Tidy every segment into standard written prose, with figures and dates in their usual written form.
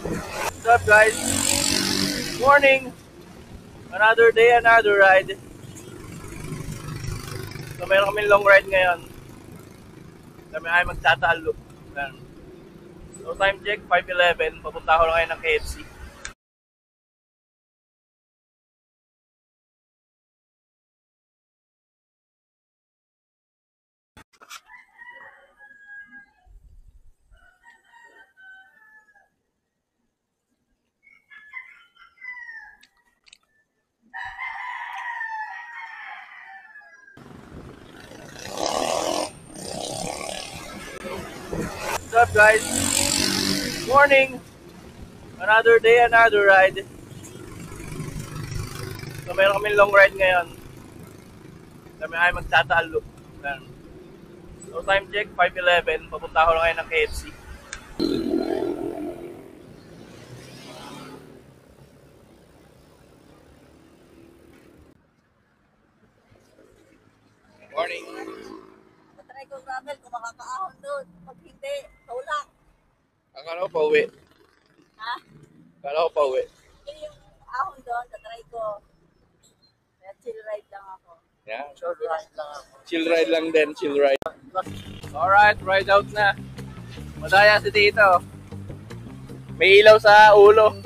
What's up guys? Morning! Another day, another ride. So meron kami long ride ngayon. Kami ay magtatalo. So time check, 5:11. Papunta ako ngayon ng KFC. What's up guys? Morning! Another day, another ride. So meron kami long ride ngayon. Kami ay magtatalo. So time check, 5:11. Papunta ako ngayon ng KFC. Morning! Matry ko gravel kung makakaahon doon. Pag hindi, tulak. Akala ko pauwi. Ha? Akala ko pauwi. Yung ahon doon, tatry ko. Kaya chill ride lang ako. Yeah. Short ride lang ako. Chill ride lang din, chill ride. Alright, ride out na. Madaya si Tito. May ilaw sa ulo.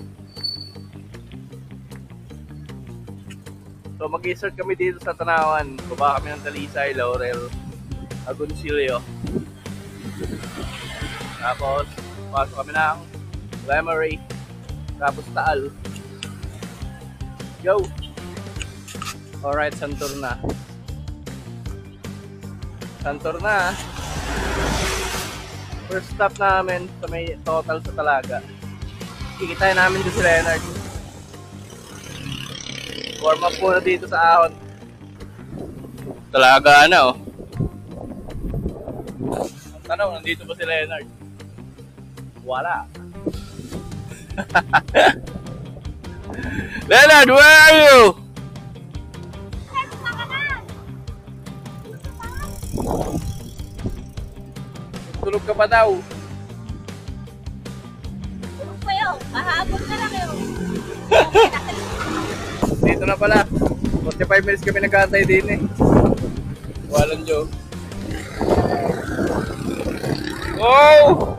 So mag-insert kami dito sa Tanawan. Baba kami ng Talisay, Laurel, Agoncillo. Tapos pasok kami ng Lemery. Tapos Taal. Go! Alright, Santor na. Santor na. First stop namin sa may total sa Talaga. Kikitahin namin doon si Leonard. Warm up muna dito sa ahon. Talaga na oh. Ang tanong, nandito ba si Leonard? Wala. Leonard, where are you? Tulog ka pa daw. Tulog pa yun. Mahabot na lang yun. Dito na pala. 45 minutes kami nag-aantay din eh. Walang joke. Oh!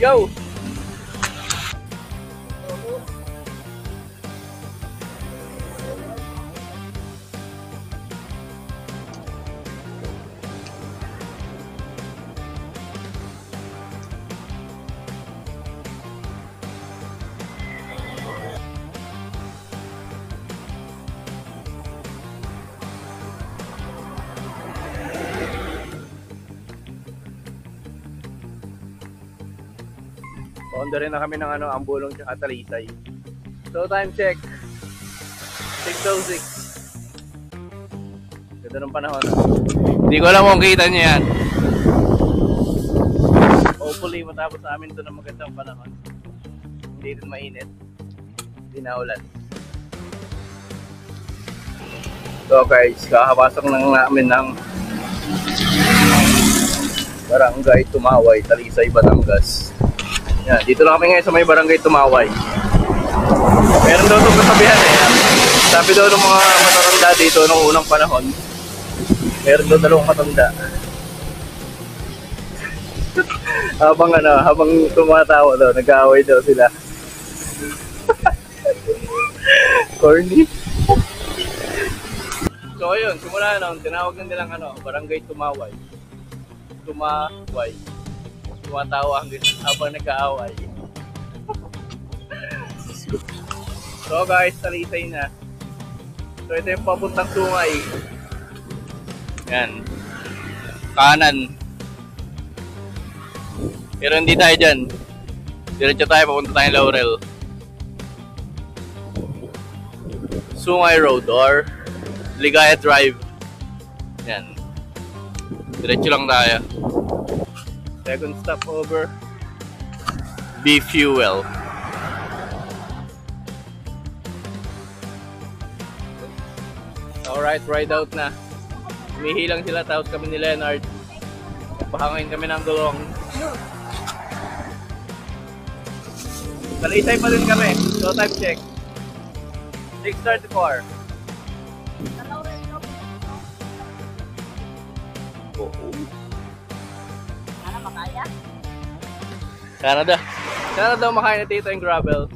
Go! Paunda rin na kami ng Ambulong at Talisay. So time check, 6:06. Ganda ng panahon. Hindi ko alam kung kita niyo yan. Hopefully matapos namin ito ng magandang panahon. Hindi rin mainit. Hindi na ulan. So guys, kakapasok lang namin ng Barangay Tumaway, Talisay, Batangas. Yan, dito lang kami ngayon sa may Barangay Tumaway. Meron daw itong kasabihan eh. Sabi daw ng mga matatanda dito nung unang panahon, meron daw dalawang matanda. habang tumatawa daw, nag-aaway daw sila. Corny. So ayun, simula noon, tinawag na nilang Barangay Tumaway. Tumaway. Tumatawa habang nag-aaway. So guys, Talisay na. So ito yung papuntang Sungay. Yan. Kanan. Pero hindi tayo dyan. Diretso tayo, papunta tayo Laurel. Sungay Road or Ligaya Drive. Yan. Diretso lang tayo. Second stopover, B-Fuel. Alright, ride out na. Humihilang sila, tapos kami ni Leonard. Pahangin kami ng gulong. Talisay pa din kami. So time check. 6:34. Oo. Ano makaya? Canada. Canada makain na tito yung gravel.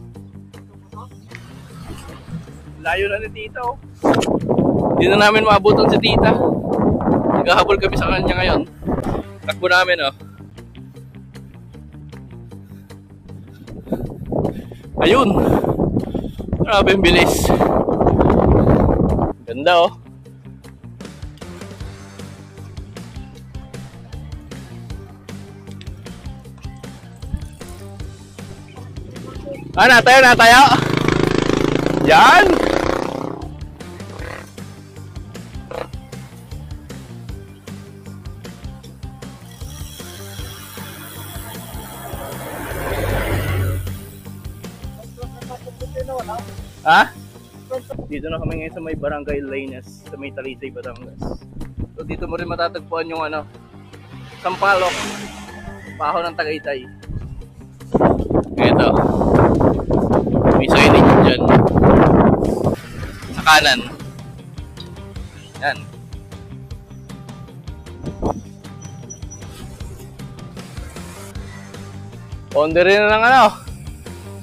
Layo na ni tito. Hindi na namin maabutan si tita. Naghahabol kami sa kanya ngayon. Takbo namin, oh. Ayun. Grabe yung bilis. Ganda, oh. Natayo, natayo. Yan. Ha? Dito na kami ngayon sa may Barangay Laines, sa may Talisay, Batangas. So dito mo rin matatagpuan yung ano, Sampaloc, baho ng Tagaytay. Ito. May signage dyan. Sa kanan. Yan. Onde rin na ng ano,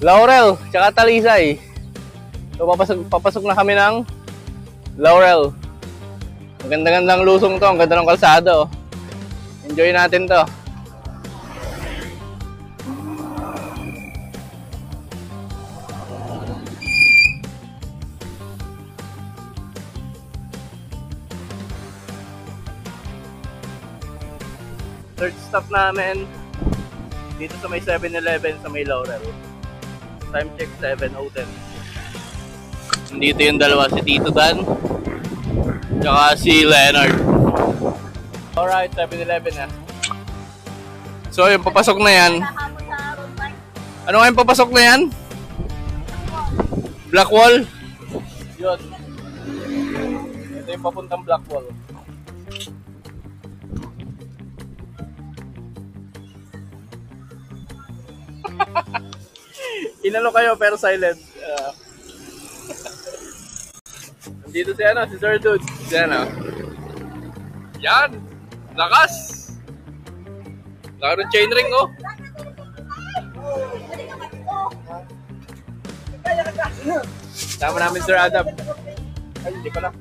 Laurel, tsaka Talisay. So papasok na kami ng Laurel. Ang ganda-gandang lusong to, ang ganda ng kalsada, oh. Enjoy natin to. Third stop namin dito sa may 7-Eleven sa may Laurel. Time check 7:10. Dito yung dalawa, si Tito Dan tsaka si Leonard. Alright, 7-Eleven na. So yung papasok na yan. Ano nga yung papasok na yan? Blackwall. Yun. Ito yung papuntang Blackwall. Inalo kayo pero silent. Dito si ano, si Sir Dude. Si ano. Yan! Lakas! Laro ng chainring, oh! Tama namin Sir Adam. Ay, hindi pala.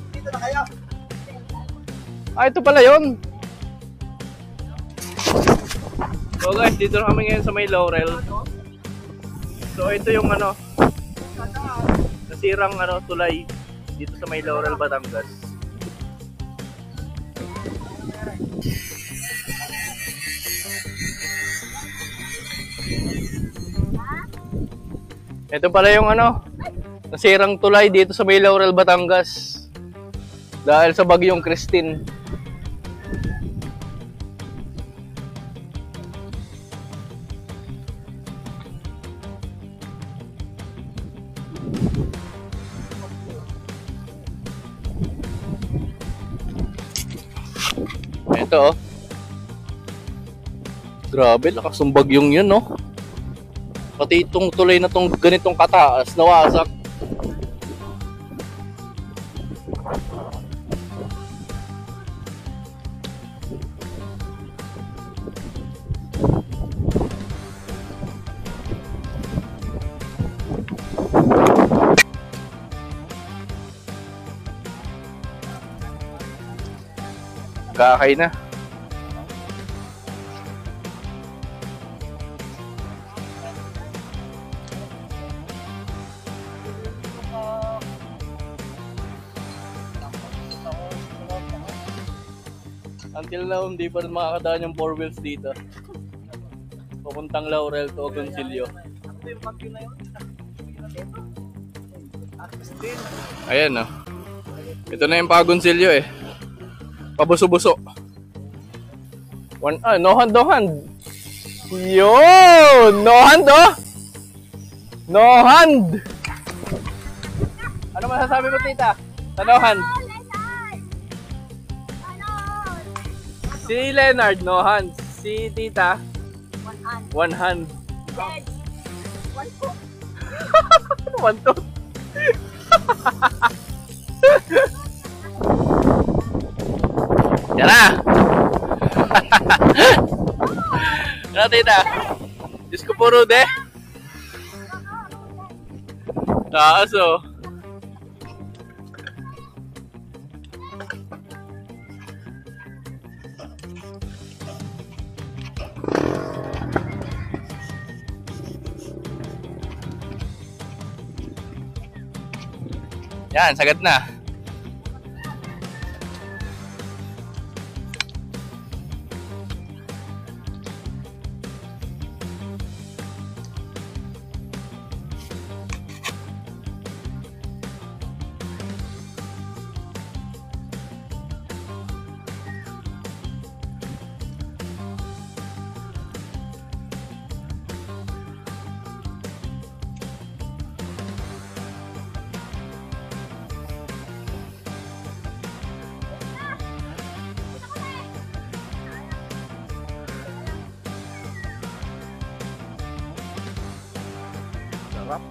Dito na kayo. Ah, ito pala yun. So guys, dito na kami ngayon sa may Laurel. So ito yung ano, nasirang ano, tulay dito sa may Laurel, Batangas. Ito pala yung ano, nasirang tulay dito sa may Laurel, Batangas. Dahil sa bagyong Christine. Ito, oh. Grabe, lakas ng bagyong yun, no? Pati itong tulay na tong ganitong kataas, nawasak. Kakay na. Until now, hindi pa rin makakadaan yung 4 wheels dito. Papuntang Laurel to Agoncillo. Ayan, oh. Ito na yung pa-Agoncillo, eh. Pabuso-buso. No hand, no hand. Yun! No hand, oh! No hand! Ano masasabi mo, tita? Tanohan. Si Leonard, no hands. Si tita, one hand. One tooth. Yan na. Ano, tita? Diyos ko po, Rude. Taas, oh. Yan, sagad na. Sarap.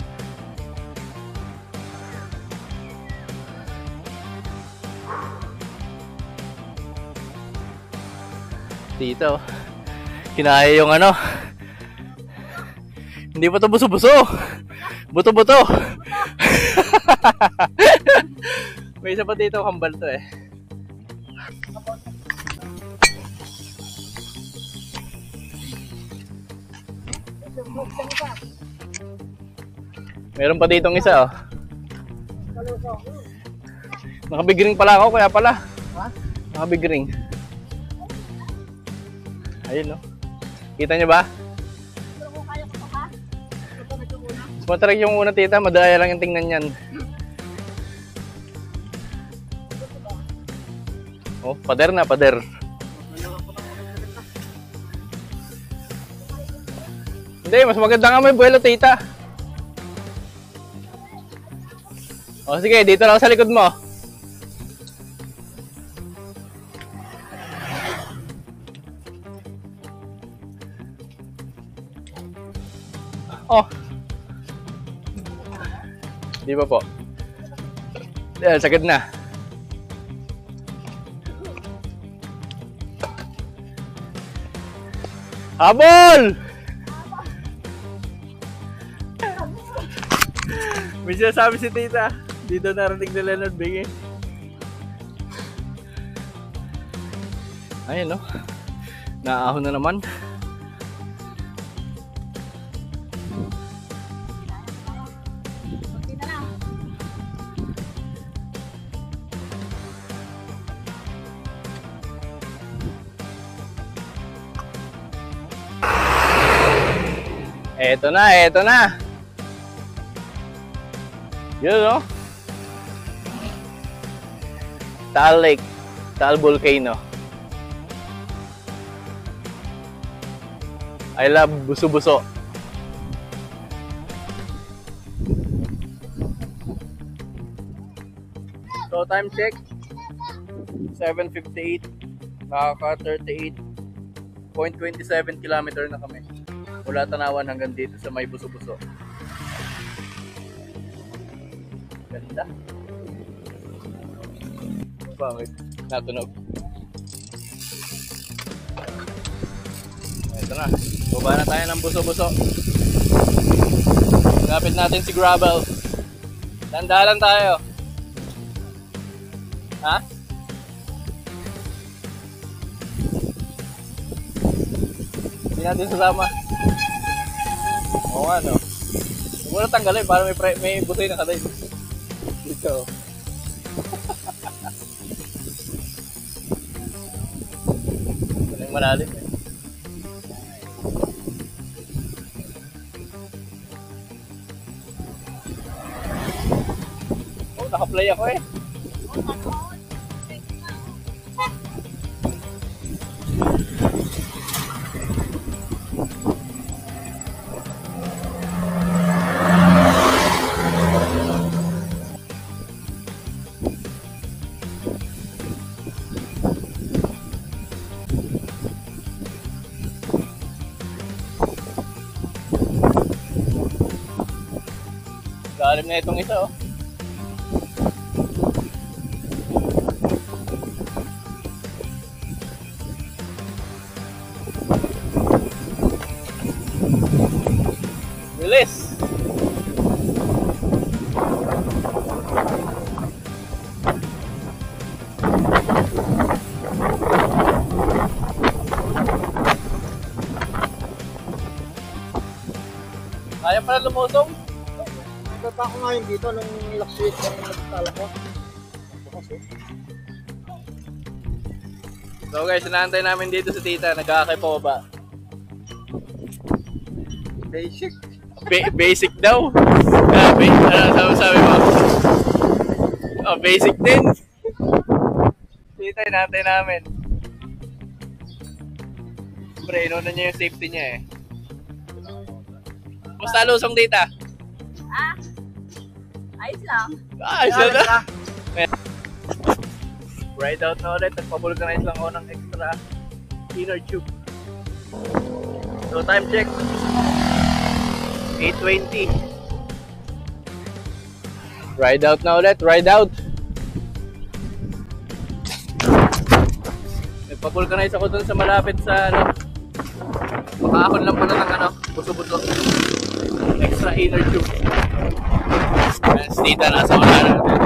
Dito, kinaya yung ano. Hindi pa ito buso-buso. Buto-buto. May isa pa dito, kambal to eh. Meron pa ditong isa oh. Nakabigring pala ako, kaya pala. Nakabigring. Ayun no. Kita nyo ba? Mas matarik yung una, tita. Madaya lang yung tingnan yan. Oh, pader na, pader. Hindi, mas maganda nga may buwelo, tita. O sige, dito lang sa likod mo. Oh. Di ba po? Dahil sagad na. Habol! May sinasabi si tita. Dito narating ni Leonard Biggie. Ayun no. Naahon na naman. Eto na, eto na. Yun no. Taal Lake, Taal Volcano. I love buso-buso. So time check, 7:58. Nakaka 38.27 kilometer na kami. Mula Tanawan hanggang dito sa may buso-buso. Ganda. Bakit? Natunog. Ito na. Baba na tayo ng buso-buso. Lapit natin si Gravel. Dandalan tayo. Ha? Hindi natin sasama. Oo nga no. Huwag mo na tanggalin para may butoy na kada dito. Walang malalim eh. Oh, naka-play ako eh. Malalim na itong isa, oh. Bilis! Kaya pala lumusong. Nagkata ko ngayon dito nung last week kung nagtala ko. So guys, inaantay namin dito si tita. Nagkakay pa ba? Basic. Basic daw. Ano sabi mo? Oh, basic din. Tita, inaantay namin. Siyempre, inuna niya yung safety niya eh. Basta lusong tita. Ayos lang. Ayos na. Ride out na ulit. Nagpabulganize lang ako ng extra inner tube. So time check. 8:20. Ride out na ulit. Ride out. Nagpabulganize ako dun sa malapit sa ano. Makaakon lang pala ng ano. Buso-buso. Extra inner tube. And si tita nasa wala natin.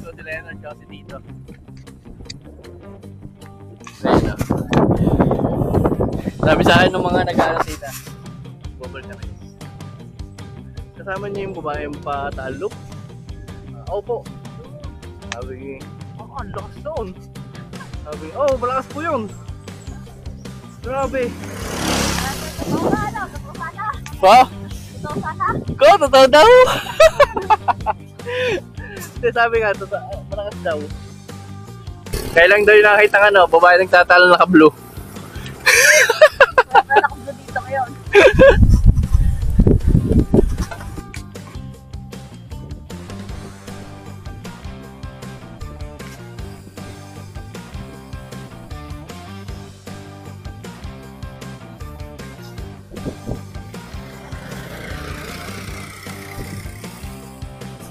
So si Leonard siya si Tito. Ayun. Sabi sa akin ng mga nag-aaral tita, bubble ka rin. Kasama niya yung babaeng patalok. Opo. Sabi, ang lakas doon. Sabi, malakas po yun. Grabe. Pa? Totoo daw. Kasi sabi nga, malakas daw. Kailang daw yung nakakita ng ano, babae nagtatalo naka-blue. Naka-blue dito ngayon.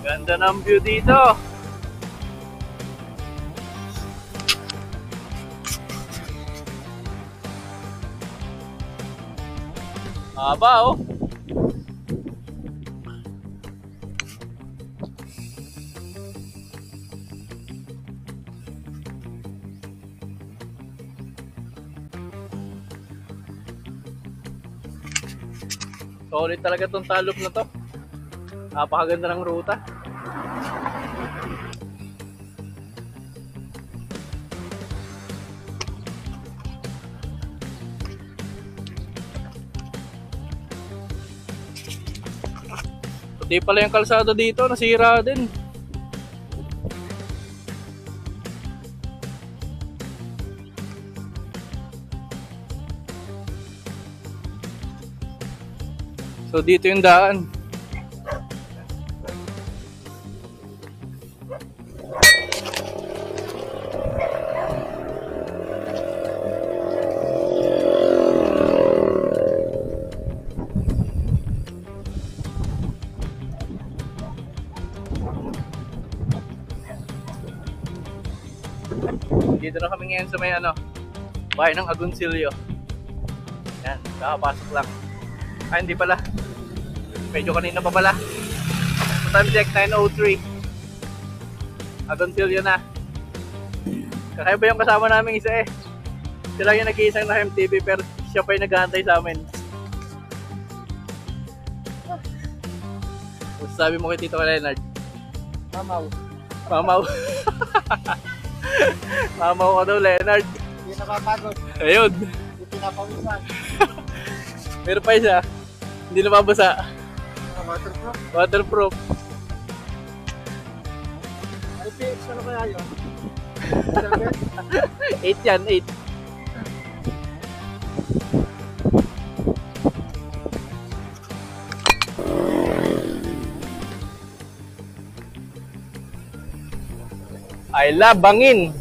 Ganda ng view dito. Haba, oh. Solid talaga tong talop na to. Napakaganda ng ruta. Pati pala yung kalsada dito, nasira din. So dito yung daan. Dito na kami ngayon sa may ano, bahay ng Agoncillo. Yan, kakapasok lang. Ah, hindi pala. Medyo kanina pa pala. So time check, 9:03. Agoncillo na. Kakaiba yung kasama namin isa eh. Sila yung nag-iisang na MTV pero siya pa yung nag-aantay sa amin. Sabi mo kay Tito Leonard? Mamaw. Mamaw. Mamaw ka daw, Leonard. Hindi napapagod. Ayun. Hindi pinapawisan. Meron pa isa. Hindi nababasa. Waterproof. Waterproof. IPX ano kaya yun? 8 yan, 8. I love bangin.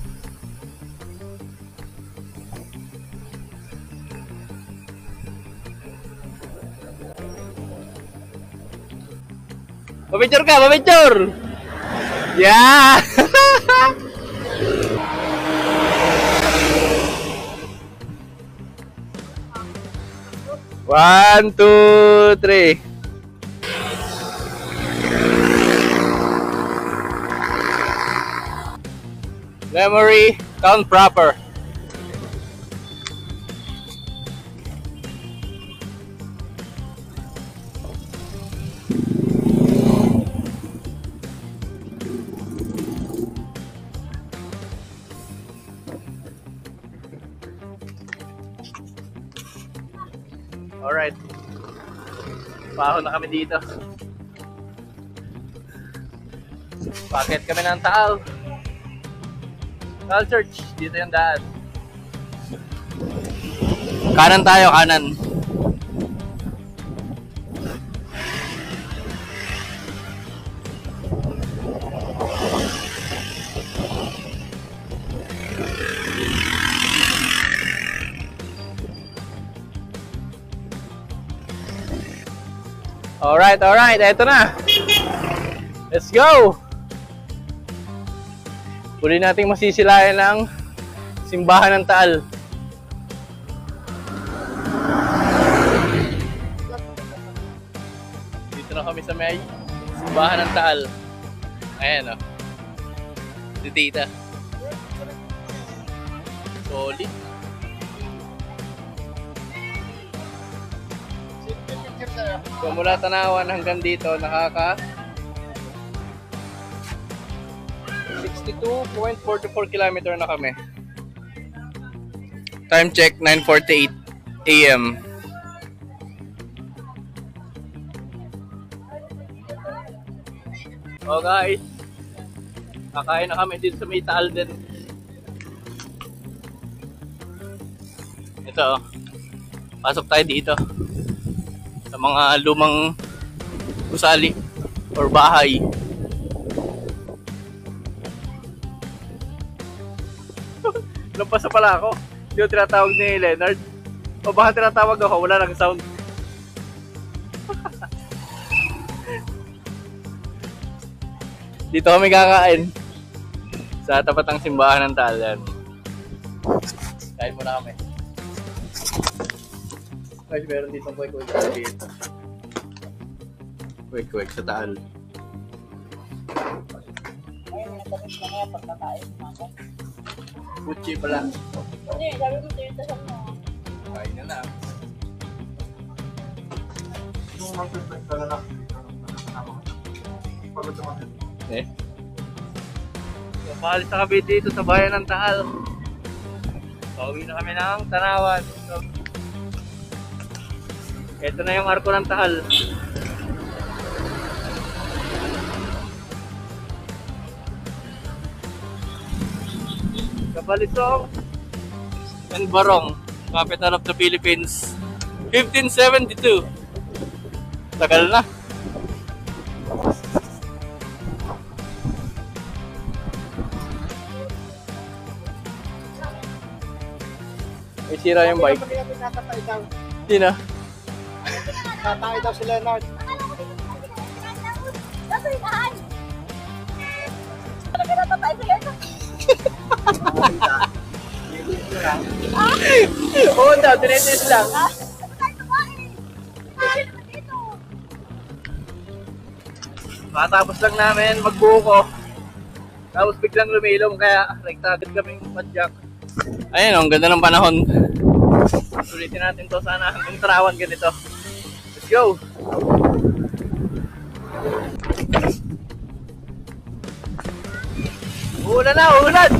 ka, pa-picture! Yeah! One, two, three. Memory count proper. Alright. Paho na kami dito. Paket kami ng Taal. Taal Church. Dito yung daan. Kanan tayo, kanan. Alright, eto na. Let's go! Huli nating masisilayan ng simbahan ng Taal. Dito na kami sa may simbahan ng Taal. Ayan o. Si Tita. Solid. So mula Tanawan hanggang dito nakaka 62.44 km na kami. Time check 9:48 AM. Oh guys, kakain na kami dito sa may Taal din. Ito, pasok tayo dito sa mga lumang gusali or bahay. Lampasa pala ako. Hindi ko tinatawag ni Leonard. O baka tinatawag ako, wala nang sound. Dito kami kakain sa tapat ng simbahan ng Taal. Kain muna kami. Guys, meron dito ng kwek-kwek sa dito. Kwek-kwek sa Taal. Ayun, natamis na kaya pagkakain ako. Puchi pala. Hindi, sabi ko dito sa mo. Kain na lang. Yung mag-perfect ka na lang. Pagod naman. Eh? So, paalis na kami dito sa bayan ng Taal. Pauwi na kami ng Tanawan. So, ito na yung arko ng Taal. Kabalisong and Barong, capital of the Philippines, 1572. Tagal na. May sira yung bike. Tatay daw. Hindi na. Tatay daw si Leonard. Tatay! Talaga natatay sa ganyan. Oo daw, dinetis lang. Matapos lang namin magbuko. Tapos biglang lumilom kaya nagtagad kaming padyak. Ayun, ang ganda ng panahon. Sulitin natin to sana hanggang Tanawan ganito. Let's go! Uulan na, uulan!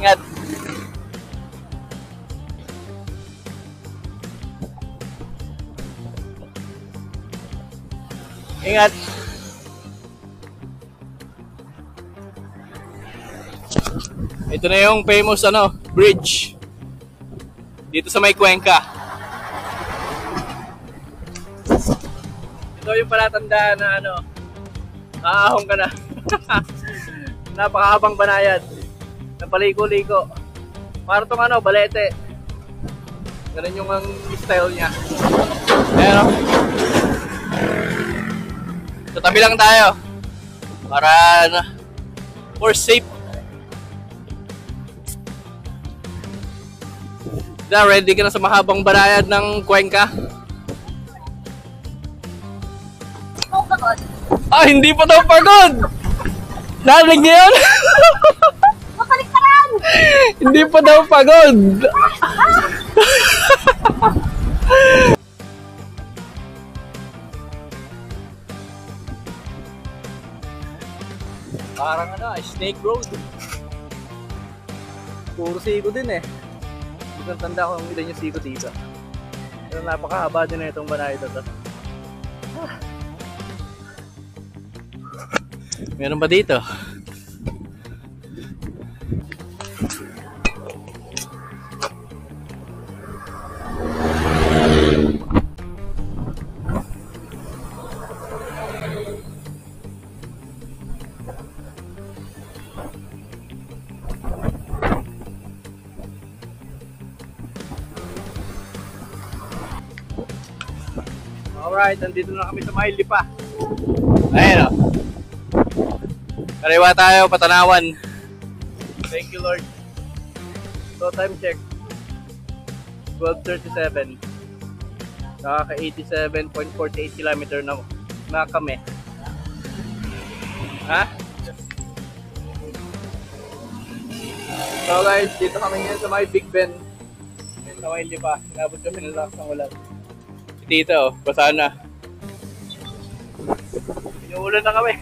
Ingat! Ingat! Ito na yung famous bridge dito sa may Cuenca. Ito yung palatandaan na aahong ka na. Napakahabang banayad. Napaliko-liko. Para tong ano, balete. Ganun yung ang style niya. Ayan o. So tabi lang tayo. Para for safe. Na, ready ka na sa mahabang banayad ng Cuenca? Oh, bakit? Ah, hindi pa daw pagod! Narinig niyo yun? Makaliktaran! Hindi pa daw pagod! Parang ano, Snake Road. Puro siko din eh. Hindi ko tanda kung ilan yung siko dito. Pero napakahaba din na itong banayad na to. Meron ba dito? Alright, nandito na kami sa May Lipa. Ayun o. Kariwa tayo, Patanawan. Thank you, Lord. So, time check. 12:37. Nakaka 87.48 kilometer na kami. Ha? So guys, dito kami ngayon sa may Big Ben. Sa May Lipa. Sinabot kami ng lakas ng ulan. Si Tito, basa na. Inuulan na kami.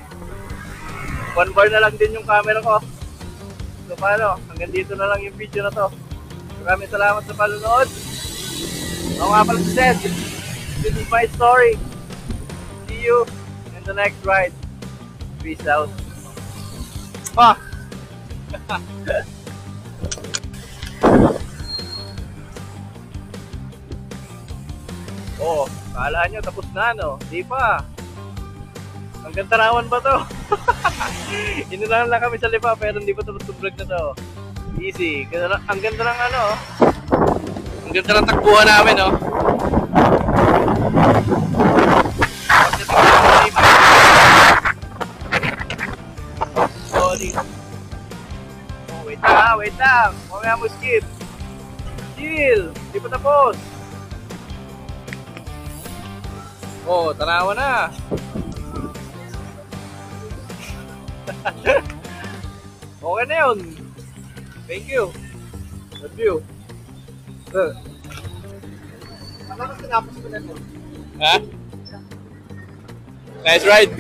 1 bar na lang din yung camera ko. So paano, hanggang dito na lang yung video na to. Maraming salamat sa panonood. Ako nga pala si Sed. This is my story. See you in the next ride. Peace out. Ah! Oh, kala nyo tapos na no? Di pa. Hanggang Tanawan ba to? Inulan lang kami sa Lipa pero hindi pa tapos yung vlog na to. Easy. Ang ganda ng ano. Ang ganda ng takbuhan namin no. Sorry. Oh, wait lang. Mamaya mo skip. Chill. Hindi pa tapos. Oh, Tanawan na. Okay na yun. Thank you. Love you. Ano ka sinapos ko na ito? Ha? Nice ride.